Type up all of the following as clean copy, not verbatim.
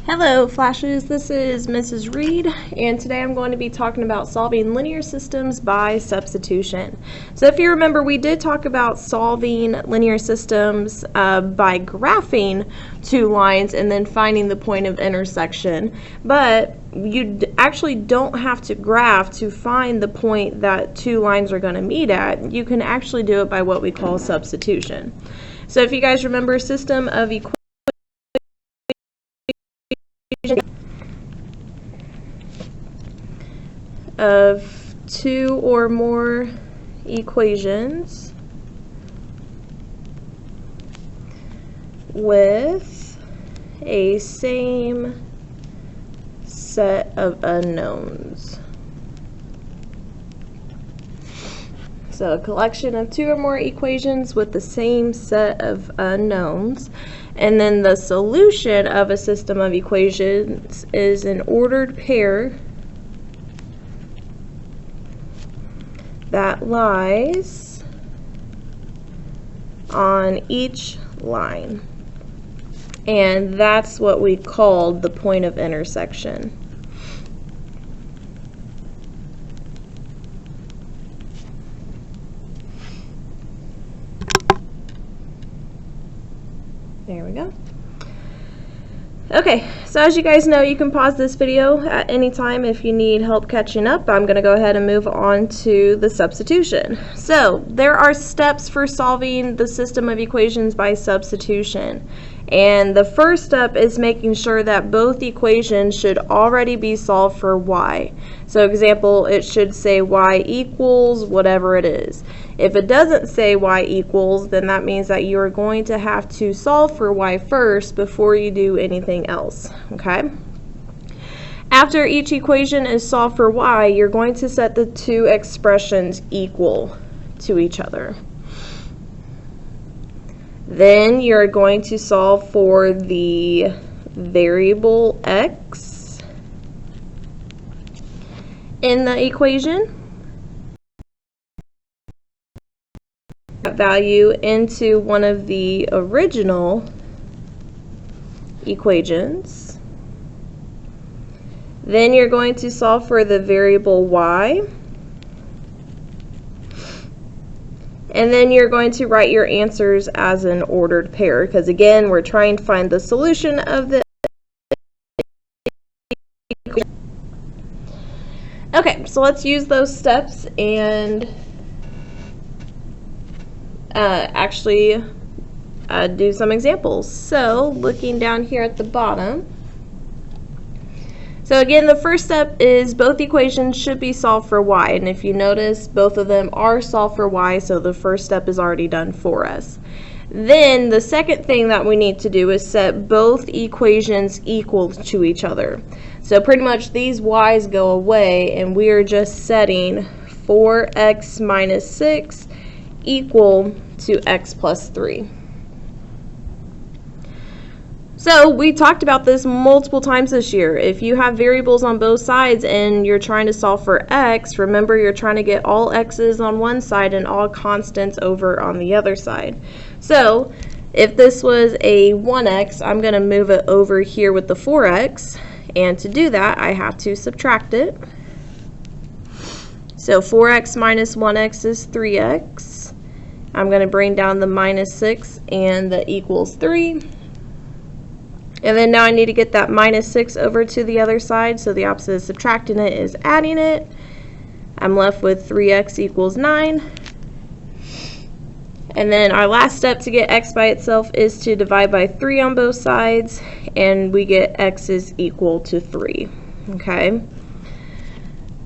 Hello Flashes, this is Mrs. Reed, and today I'm going to be talking about solving linear systems by substitution. So if you remember, we did talk about solving linear systems by graphing two lines and then finding the point of intersection, but you actually don't have to graph to find the point that two lines are going to meet at. You can actually do it by what we call substitution. So if you guys remember, system of equations of two or more equations with a same set of unknowns. So a collection of two or more equations with the same set of unknowns. And then the solution of a system of equations is an ordered pair that lies on each line. And that's what we called the point of intersection. There we go. Okay, so as you guys know, you can pause this video at any time if you need help catching up. I'm going to go ahead and move on to the substitution. So there are steps for solving the system of equations by substitution. And the first step is making sure that both equations should already be solved for y. So example, it should say y equals whatever it is. If it doesn't say y equals, then that means that you are going to have to solve for y first before you do anything else, okay? After each equation is solved for y, you're going to set the two expressions equal to each other. Then you're going to solve for the variable x in the equation. That value into one of the original equations. Then you're going to solve for the variable y. And then you're going to write your answers as an ordered pair, because again, we're trying to find the solution of the equation. Okay, so let's use those steps and actually do some examples. So looking down here at the bottom, so again, the first step is both equations should be solved for y, and if you notice, both of them are solved for y, so the first step is already done for us. Then the second thing that we need to do is set both equations equal to each other. So pretty much these y's go away, and we are just setting 4x minus 6 equal to x plus 3. So we talked about this multiple times this year. If you have variables on both sides and you're trying to solve for x, remember you're trying to get all x's on one side and all constants over on the other side. So if this was a 1x, I'm going to move it over here with the 4x, and to do that I have to subtract it. So 4x minus 1x is 3x. I'm going to bring down the minus 6 and the equals 3. And then now I need to get that minus 6 over to the other side, so the opposite of subtracting it is adding it. I'm left with 3x equals 9. And then our last step to get x by itself is to divide by 3 on both sides, and we get x is equal to 3. Okay?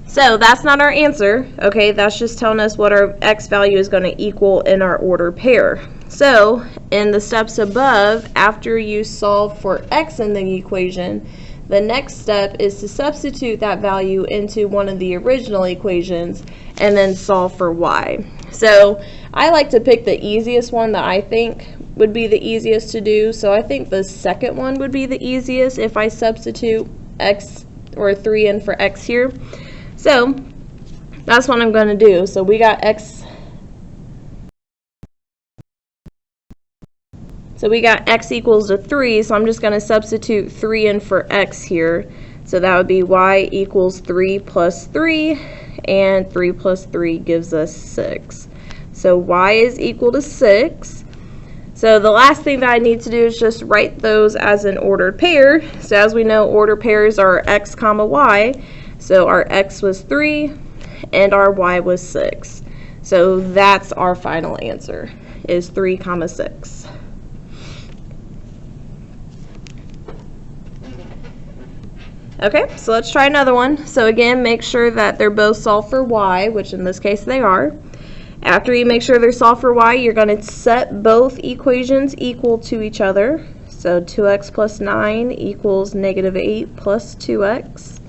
So that's not our answer, okay? That's just telling us what our x value is going to equal in our order pair. So in the steps above, after you solve for x in the equation, the next step is to substitute that value into one of the original equations and then solve for y. So I like to pick the easiest one that I think would be the easiest to do. So I think the second one would be the easiest if I substitute x or 3 in for x here. So that's what I'm going to do. So we got x So we got x equals to 3, so I'm just going to substitute 3 in for x here. So that would be y equals 3 plus 3, and 3 plus 3 gives us 6. So y is equal to 6. So the last thing that I need to do is just write those as an ordered pair. So as we know, ordered pairs are x comma y. So our x was 3 and our y was 6. So that's our final answer, is 3 comma 6. Okay, so let's try another one. So again, make sure that they're both solved for y, which in this case they are. After you make sure they're solved for y, you're going to set both equations equal to each other. So 2x plus 9 equals negative 8 plus 2x.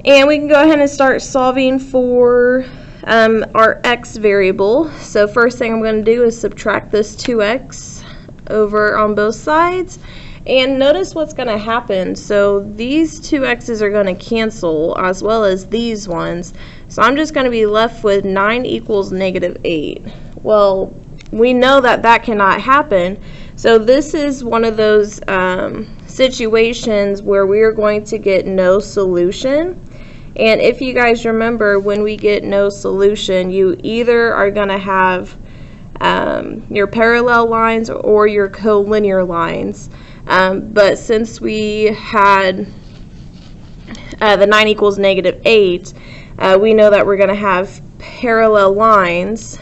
And we can go ahead and start solving for our x variable. So first thing I'm going to do is subtract this 2x over on both sides. And notice what's going to happen. So these two x's are going to cancel, as well as these ones. So I'm just going to be left with 9 equals negative 8. Well, we know that that cannot happen. So this is one of those situations where we are going to get no solution. And if you guys remember, when we get no solution, you either are going to have your parallel lines or your collinear lines. But since we had the 9 equals negative 8, we know that we're going to have parallel lines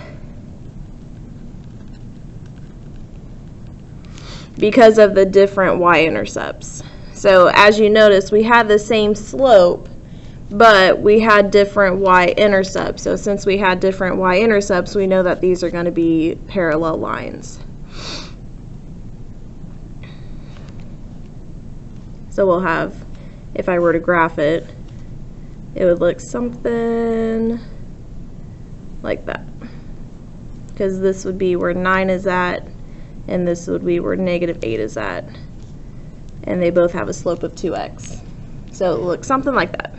because of the different y-intercepts. So as you notice, we had the same slope, but we had different y-intercepts. So since we had different y-intercepts, we know that these are going to be parallel lines. So we'll have, if I were to graph it, it would look something like that. Because this would be where 9 is at, and this would be where negative 8 is at. And they both have a slope of 2x. So it looks something like that.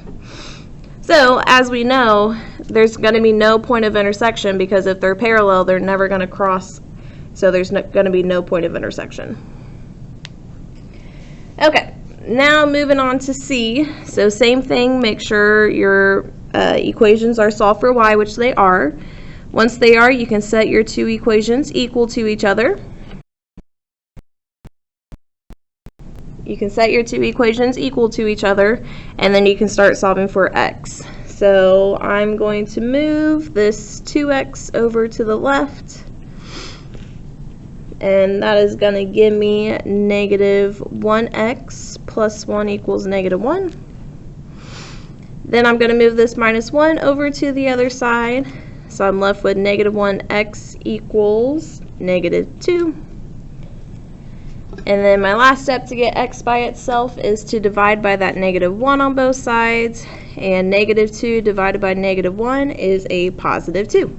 So as we know, there's going to be no point of intersection, because if they're parallel, they're never going to cross. So there's going to be no point of intersection. Okay. Now moving on to C. So same thing, make sure your equations are solved for y, which they are. Once they are, you can set your two equations equal to each other. You can set your two equations equal to each other, and then you can start solving for x. So I'm going to move this 2x over to the left, and that is going to give me negative 1x plus 1 equals negative 1. Then I'm going to move this minus 1 over to the other side. So I'm left with negative 1x equals negative 2. And then my last step to get x by itself is to divide by that negative 1 on both sides. And negative 2 divided by negative 1 is a positive 2.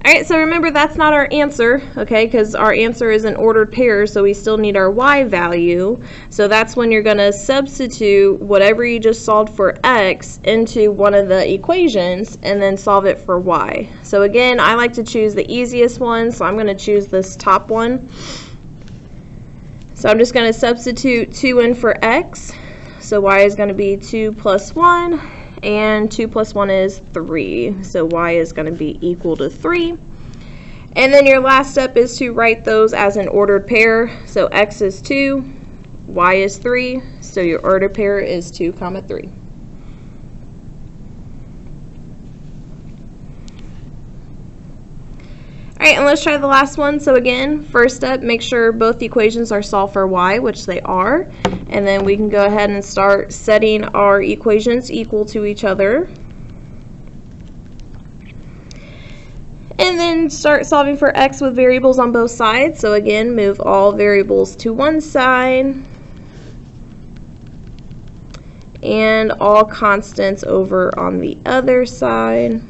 Alright, so remember that's not our answer, okay, because our answer is an ordered pair, so we still need our y value. So that's when you're going to substitute whatever you just solved for x into one of the equations and then solve it for y. So again, I like to choose the easiest one, so I'm going to choose this top one. So I'm just going to substitute 2 in for x. So y is going to be 2 plus 1. And 2 plus 1 is 3, so y is going to be equal to 3. And then your last step is to write those as an ordered pair. So x is 2, y is 3, so your ordered pair is 2 comma 3. Alright, and let's try the last one. So again, first step, make sure both equations are solved for y, which they are. And then we can go ahead and start setting our equations equal to each other. And then start solving for x with variables on both sides. So again, move all variables to one side. And all constants over on the other side.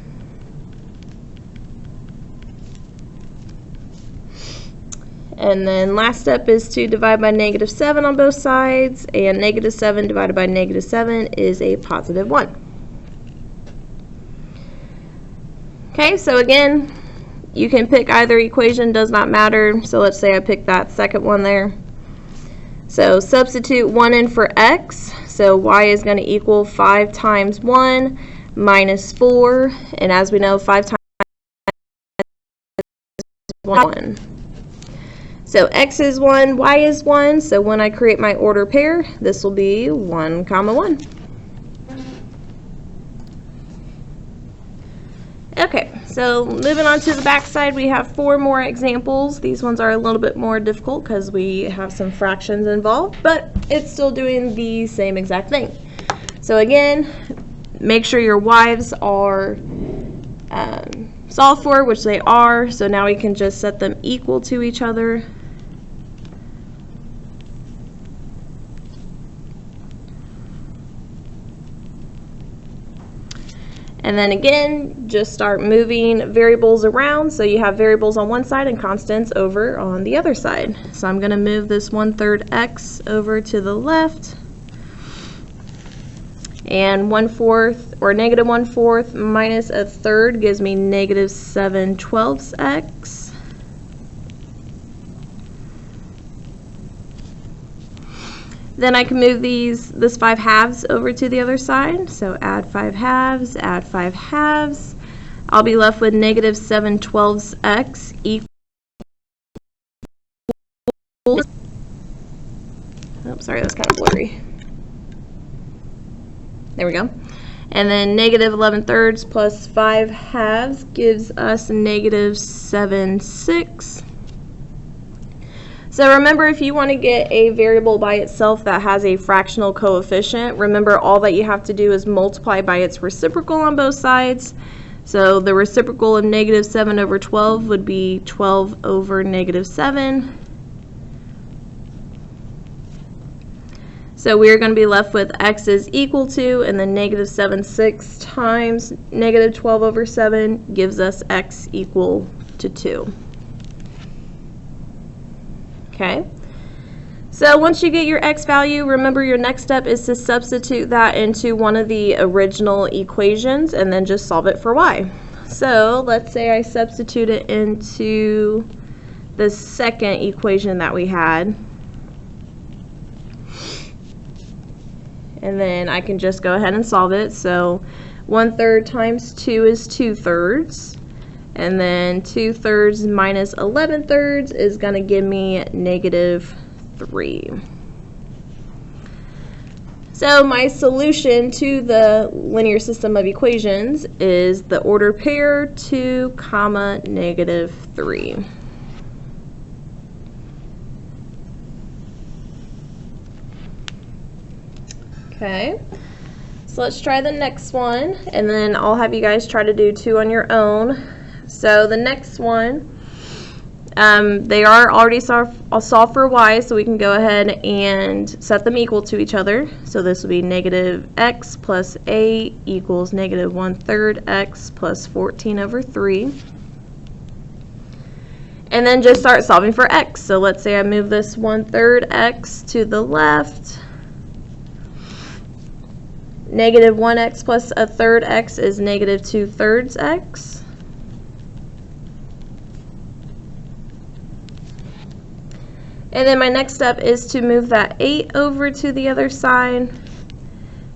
And then last step is to divide by negative 7 on both sides, and negative 7 divided by negative 7 is a positive 1. Okay, so again, you can pick either equation, does not matter. So let's say I pick that second one there. So substitute 1 in for x. So y is going to equal 5 times 1 minus 4. And as we know, 5 times 1. So x is 1, y is 1. So when I create my order pair, this will be 1, 1. Okay, so moving on to the back side, we have 4 more examples. These ones are a little bit more difficult because we have some fractions involved, but it's still doing the same exact thing. So again, make sure your y's are solved for, which they are. So now we can just set them equal to each other. And then again, just start moving variables around. So you have variables on one side and constants over on the other side. So I'm going to move this 1/3 x over to the left. And 1/4 or negative 1/4 minus 1/3 gives me negative 7/12 x. Then I can move this 5 halves over to the other side. So add 5 halves, add 5 halves. I'll be left with negative 7/12 x equals, oh, sorry, that's kind of blurry. There we go. And then negative 11/3 plus 5 halves gives us negative 7/6. So remember, if you want to get a variable by itself that has a fractional coefficient, remember all that you have to do is multiply by its reciprocal on both sides. So the reciprocal of negative 7/12 would be 12 over negative 7. So we're going to be left with x is equal to, and then negative 7/6 times negative 12 over 7 gives us x equal to 2. Okay, so once you get your x value, remember your next step is to substitute that into one of the original equations and then just solve it for y. So let's say I substitute it into the second equation that we had. And then I can just go ahead and solve it. So 1/3 times 2 is 2/3. And then 2/3 minus 11/3 is going to give me negative 3. So my solution to the linear system of equations is the ordered pair 2, negative 3. Okay, so let's try the next one, and then I'll have you guys try to do 2 on your own. So the next one, they are already solved for y, so we can go ahead and set them equal to each other. So this will be negative x plus 8 equals negative 1/3 x plus 14 over 3. And then just start solving for x. So let's say I move this 1/3 x to the left. Negative 1x plus 1/3 x is negative 2/3 x. And then my next step is to move that 8 over to the other side,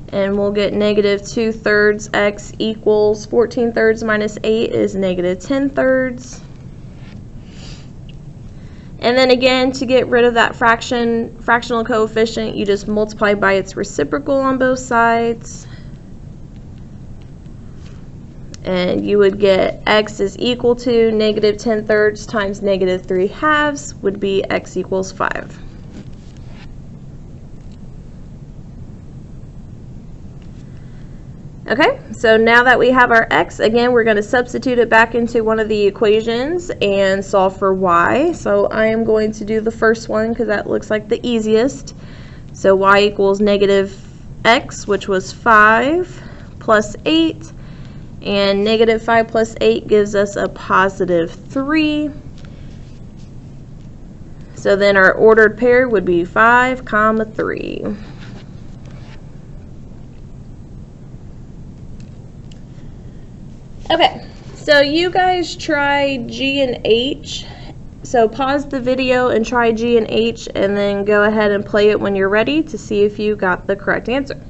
and we'll get negative 2/3 x equals 14/3 minus 8 is negative 10/3. And then again, to get rid of that fractional coefficient, you just multiply by its reciprocal on both sides. And you would get x is equal to negative 10/3 times negative 3 halves would be x equals 5. Okay, so now that we have our x, again, we're going to substitute it back into one of the equations and solve for y. So I am going to do the first one because that looks like the easiest. So y equals negative x, which was 5, plus 8. And negative 5 plus 8 gives us a positive 3. So then our ordered pair would be 5, 3. Okay, So you guys try G and H. So pause the video and try G and H, and then go ahead and play it when you're ready to see if you got the correct answer.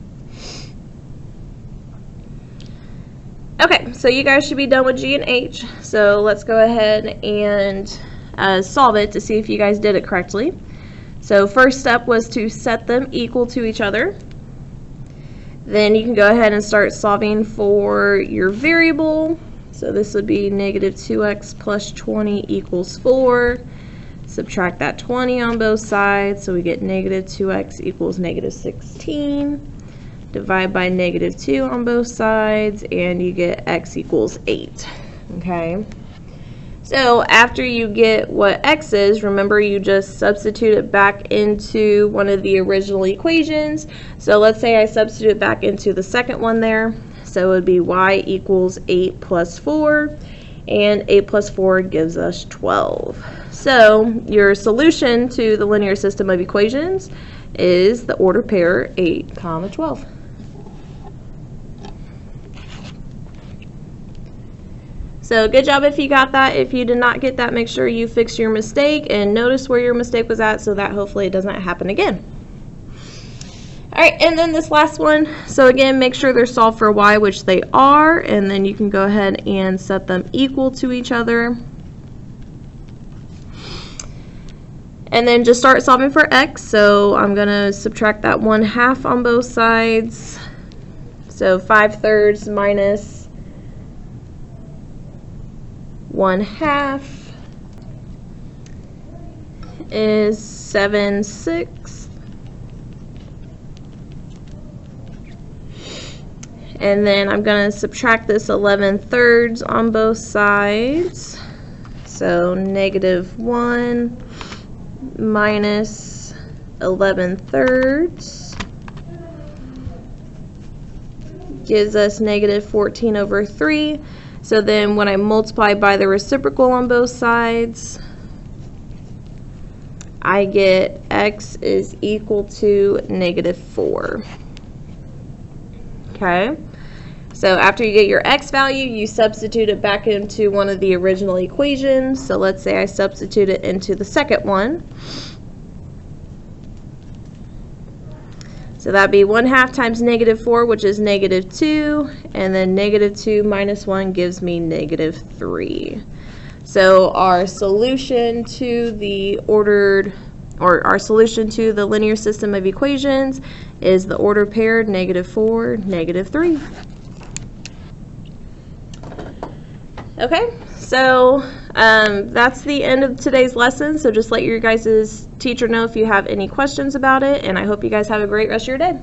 Okay, so you guys should be done with G and H. So let's go ahead and solve it to see if you guys did it correctly. So first step was to set them equal to each other. Then you can go ahead and start solving for your variable. So this would be negative 2x plus 20 equals 4. Subtract that 20 on both sides, so we get negative 2x equals negative 16. Divide by negative 2 on both sides, and you get x equals 8. Okay. So after you get what x is, remember you just substitute it back into one of the original equations. So let's say I substitute it back into the second one there. So it would be y equals 8 plus 4, and 8 plus 4 gives us 12. So your solution to the linear system of equations is the order pair 8, 12. So good job if you got that. If you did not get that, make sure you fix your mistake and notice where your mistake was at so that hopefully it doesn't happen again. All right, and then this last one. So again, make sure they're solved for y, which they are, and then you can go ahead and set them equal to each other. And then just start solving for x. So I'm going to subtract that 1/2 on both sides. So 5/3 minus 1/2 is 7/6. And then I'm going to subtract this 11/3 on both sides. So negative 1 minus 11/3 gives us negative 14/3. So then when I multiply by the reciprocal on both sides, I get x is equal to negative 4. Okay, so after you get your x value, you substitute it back into one of the original equations. So let's say I substitute it into the second one. So that'd be 1/2 times negative 4, which is negative 2, and then negative 2 minus 1 gives me negative 3. So our solution to the our solution to the linear system of equations is the order pair -4, -3. Okay, so that's the end of today's lesson. So just let your guys' teacher know if you have any questions about it, and I hope you guys have a great rest of your day.